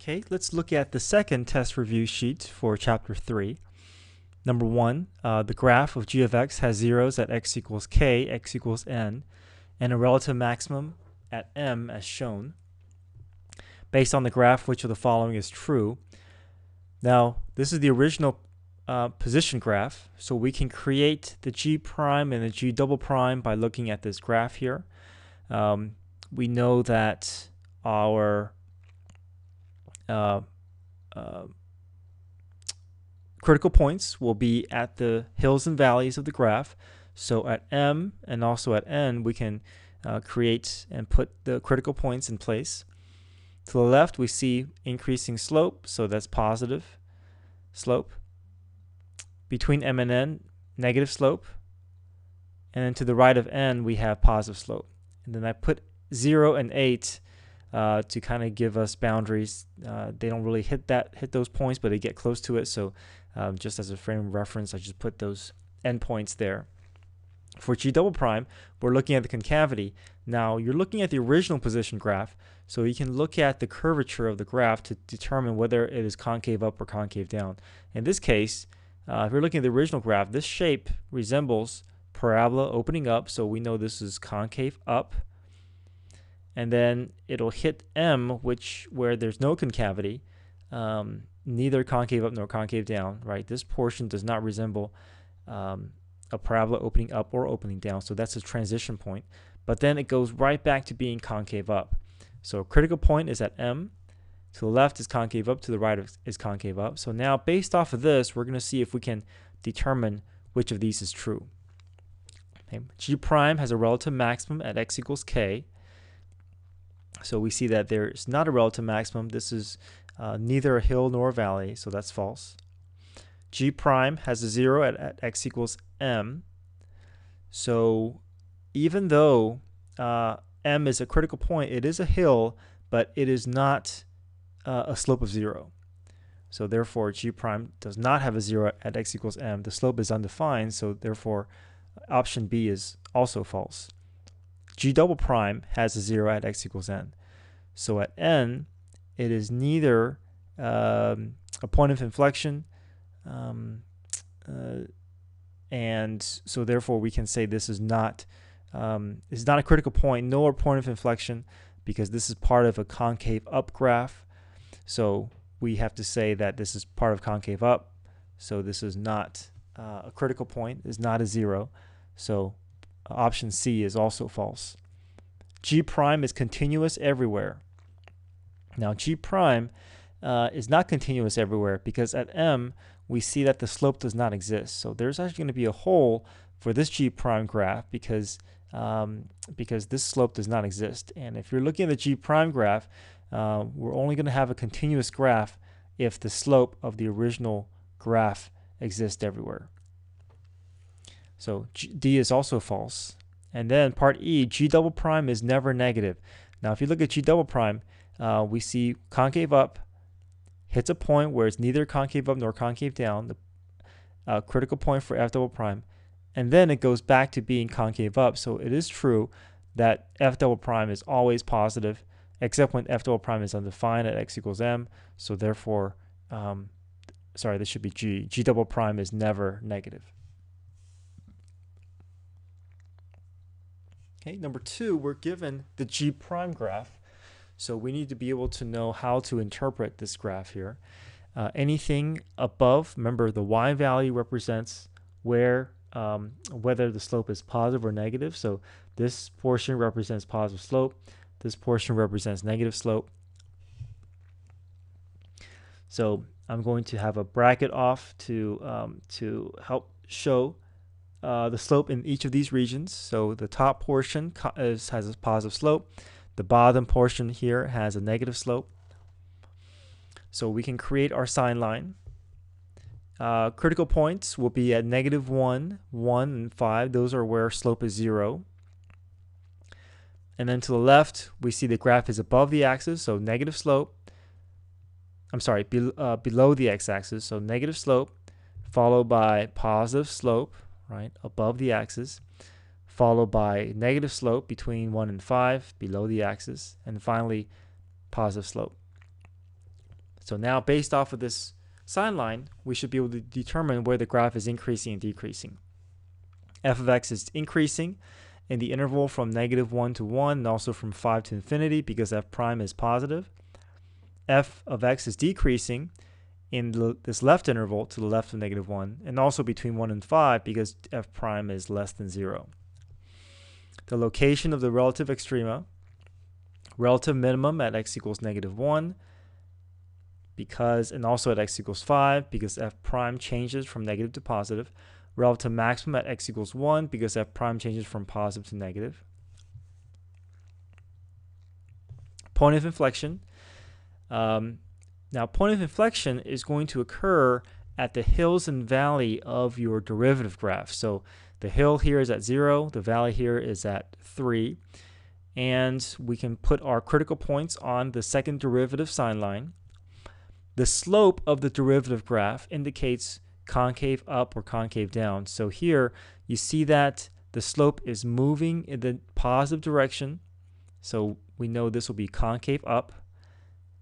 Okay, let's look at the second test review sheet for chapter 3. Number 1, the graph of g of x has zeros at x equals k, x equals n, and a relative maximum at m as shown. Based on the graph, which of the following is true? Now, this is the original position graph, so we can create the g prime and the g double prime by looking at this graph here. We know that our critical points will be at the hills and valleys of the graph. So at m and also at n, we can create and put the critical points in place. To the left, we see increasing slope, so that's positive slope. Between m and n, negative slope. And then to the right of n, we have positive slope. And then I put 0 and 8 to kind of give us boundaries. They don't really hit those points, but they get close to it. So just as a frame of reference, I just put those endpoints there. For g double prime, we're looking at the concavity. Now you're looking at the original position graph, so you can look at the curvature of the graph to determine whether it is concave up or concave down. In this case, if you're looking at the original graph, this shape resembles parabola opening up, so we know this is concave up. And then it'll hit m, where there's no concavity, neither concave up nor concave down, right? This portion does not resemble a parabola opening up or opening down, so that's a transition point. But then it goes right back to being concave up. So a critical point is at m. To the left is concave up, to the right is concave up. So now based off of this, we're going to see if we can determine which of these is true. Okay. G prime has a relative maximum at x equals k. So we see that there is not a relative maximum. This is neither a hill nor a valley, so that's false. G prime has a 0 at x equals m. So even though m is a critical point, it is a hill, but it is not a slope of 0. So therefore, G prime does not have a 0 at x equals m. The slope is undefined, so therefore, option B is also false. G double prime has a 0 at x equals n. So at n, it is neither a point of inflection, and so therefore we can say this is not a critical point, nor a point of inflection, because this is part of a concave up graph. So we have to say that this is part of concave up. So this is not a critical point, is not a 0. So option C is also false. G prime is continuous everywhere. Now G prime is not continuous everywhere because at m we see that the slope does not exist. So there's actually going to be a hole for this G prime graph because this slope does not exist. And if you're looking at the G prime graph, we're only going to have a continuous graph if the slope of the original graph exists everywhere. So D is also false. And then part E, G double prime is never negative. Now if you look at G double prime, we see concave up hits a point where it's neither concave up nor concave down, the critical point for F double prime, and then it goes back to being concave up. So it is true that F double prime is always positive, except when F double prime is undefined at x equals m. So therefore, sorry, this should be G. G double prime is never negative. Okay, number 2, we're given the G prime graph. So we need to be able to know how to interpret this graph here. Anything above, remember the y value represents whether the slope is positive or negative. So this portion represents positive slope. This portion represents negative slope. So I'm going to have a bracket off to help show the slope in each of these regions. So the top portion has a positive slope. The bottom portion here has a negative slope. So we can create our sign line. Critical points will be at -1, 1, and 5. Those are where slope is 0. And then to the left, we see the graph is above the axis, so negative slope. I'm sorry, below the x-axis, so negative slope, followed by positive slope, right, above the axis, followed by negative slope between 1 and 5 below the axis, and finally positive slope. So now based off of this sign line, we should be able to determine where the graph is increasing and decreasing. F of x is increasing in the interval from -1 to 1 and also from 5 to infinity because f prime is positive. F of x is decreasing in this left interval to the left of -1 and also between 1 and 5 because f prime is less than 0. The location of the relative extrema, relative minimum at x equals -1 because, and also at x equals 5 because f prime changes from negative to positive. Relative maximum at x equals 1 because f prime changes from positive to negative. Point of inflection. Now, point of inflection is going to occur at the hills and valley of your derivative graph. So the hill here is at 0, the valley here is at 3, and we can put our critical points on the second derivative sign line. The slope of the derivative graph indicates concave up or concave down. So here you see that the slope is moving in the positive direction. So we know this will be concave up.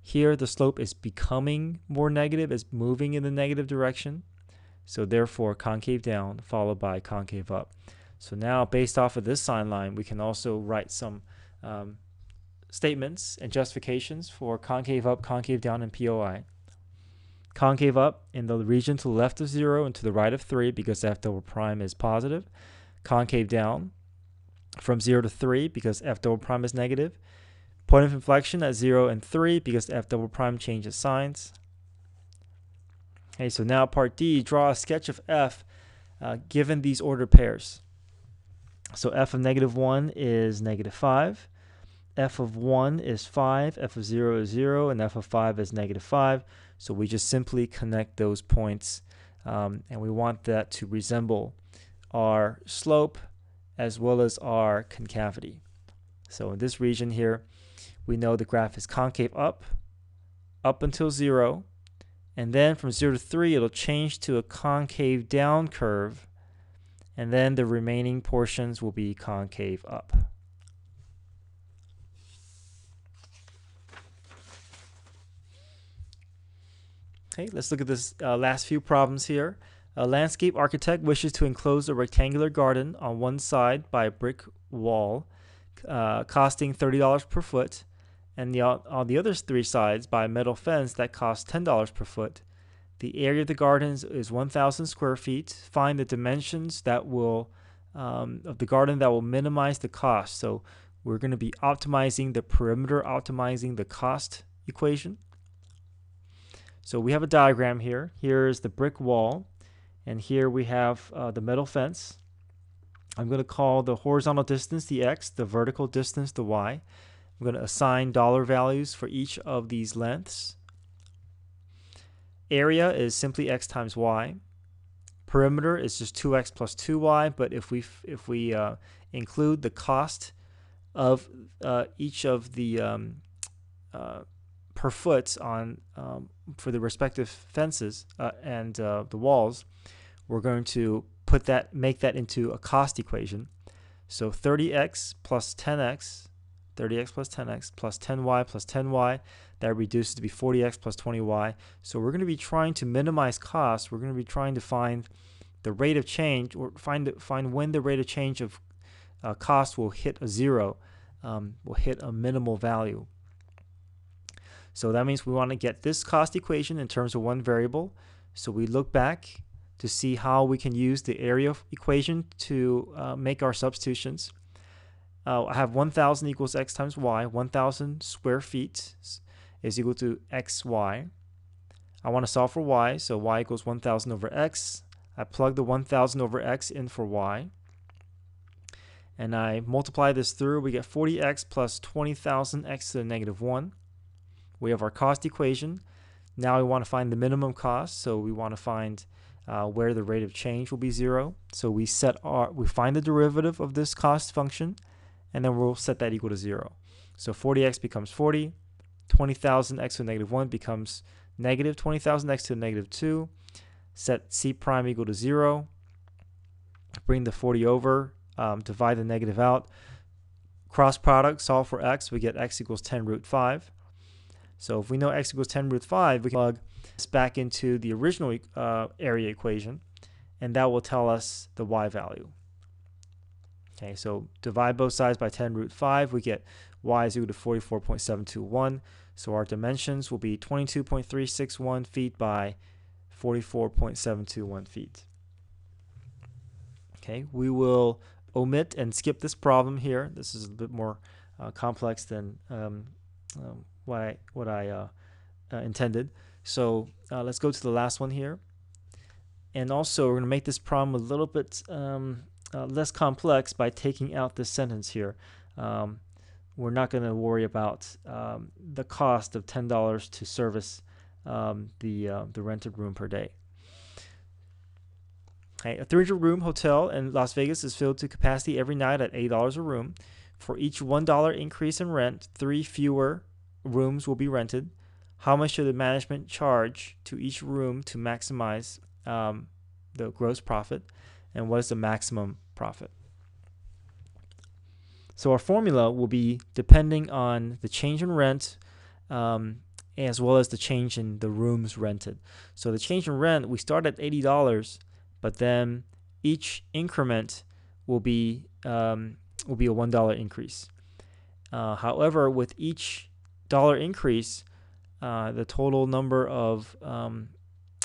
Here the slope is becoming more negative, is moving in the negative direction. So therefore concave down followed by concave up. So now based off of this sign line, we can also write some statements and justifications for concave up, concave down, and POI. Concave up in the region to the left of 0 and to the right of 3 because f double prime is positive. Concave down from 0 to 3 because f double prime is negative. Point of inflection at 0 and 3 because f double prime changes signs. Okay, so now part D, draw a sketch of f given these ordered pairs. So f of -1 is -5. F of 1 is 5, f of 0 is 0, and f of 5 is -5. So we just simply connect those points, and we want that to resemble our slope as well as our concavity. So in this region here, we know the graph is concave up until 0, and then from 0 to 3, it'll change to a concave down curve, and then the remaining portions will be concave up. Okay, let's look at this last few problems here. A landscape architect wishes to enclose a rectangular garden on one side by a brick wall costing $30 per foot, and on the other 3 sides by a metal fence that costs $10 per foot. The area of the garden is 1,000 square feet. Find the dimensions that will of the garden that will minimize the cost. So we're going to be optimizing the perimeter, optimizing the cost equation. So we have a diagram here. Here is the brick wall, and here we have the metal fence. I'm going to call the horizontal distance the x, the vertical distance the y. I'm going to assign dollar values for each of these lengths. Area is simply x times y. Perimeter is just 2x plus 2y, but if we include the cost of each of the per foot on for the respective fences and the walls, we're going to make that into a cost equation. So 30x plus 10x, 30x plus 10x plus 10y plus 10y, that reduces to be 40x plus 20y. So we're going to be trying to minimize costs. We're going to be trying to find the rate of change, or find when the rate of change of cost will hit a 0, will hit a minimal value. So that means we want to get this cost equation in terms of one variable. So we look back to see how we can use the area equation to make our substitutions. I have 1,000 equals x times y. 1,000 square feet is equal to xy. I want to solve for y, so y equals 1,000 over x. I plug the 1,000 over x in for y, and I multiply this through. We get 40x plus 20,000 x to the -1. We have our cost equation. Now we want to find the minimum cost, so we want to find where the rate of change will be 0. So we find the derivative of this cost function, and then we'll set that equal to 0. So 40x becomes 40, 20,000 x to the -1 becomes negative 20,000 x to the -2. Set c prime equal to 0. Bring the 40 over, divide the negative out. Cross product, solve for x, we get x equals 10 root 5. So if we know x equals 10 root 5, we can plug this back into the original area equation, and that will tell us the y value. Okay, so divide both sides by 10 root 5, we get y is equal to 44.721. So our dimensions will be 22.361 feet by 44.721 feet. Okay, we will omit and skip this problem here. This is a bit more complex than what I intended. So let's go to the last one here. And also, we're going to make this problem a little bit less complex by taking out this sentence here. We're not going to worry about the cost of $10 to service the rented room per day. Okay, a 300-room hotel in Las Vegas is filled to capacity every night at $8 a room. For each $1 increase in rent, 3 fewer rooms will be rented. How much should the management charge to each room to maximize the gross profit? And what is the maximum profit? So our formula will be depending on the change in rent as well as the change in the rooms rented. So the change in rent, we start at $80, but then each increment will be a $1 increase. However, with each dollar increase, the total number of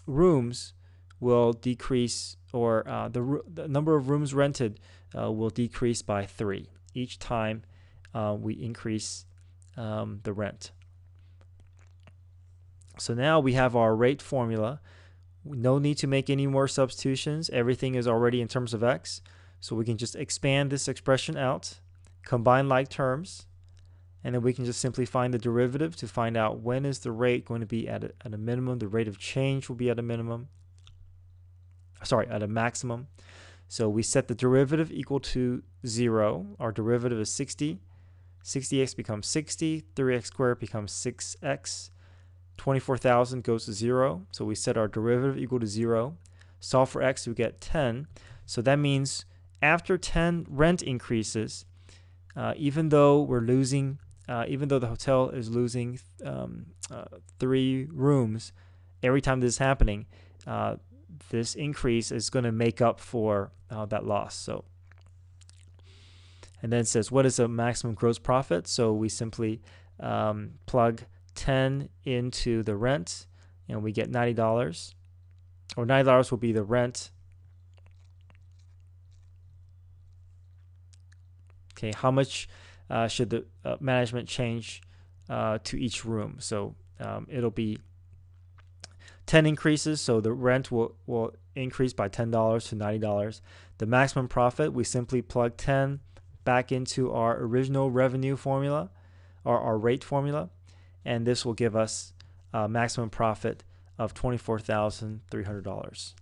rooms will decrease, or the number of rooms rented will decrease by 3 each time we increase the rent. So now we have our rate formula. No need to make any more substitutions. Everything is already in terms of x. So we can just expand this expression out, combine like terms, and then we can just simply find the derivative to find out when is the rate going to be at a minimum. The rate of change will be at a minimum. Sorry, at a maximum. So we set the derivative equal to 0. Our derivative is 60. 60x becomes 60. 3x squared becomes 6x. 24,000 goes to 0. So we set our derivative equal to 0. Solve for x, we get 10. So that means after 10 rent increases, even though the hotel is losing 3 rooms every time this is happening, this increase is going to make up for that loss. So, and then it says, what is the maximum gross profit? So we simply plug 10 into the rent, and we get $90, or $90 will be the rent. Okay, how much should the management change to each room? So it'll be 10 increases, so the rent will increase by $10 to $90. The maximum profit, we simply plug 10 back into our original revenue formula, or our rate formula, and this will give us a maximum profit of $24,300.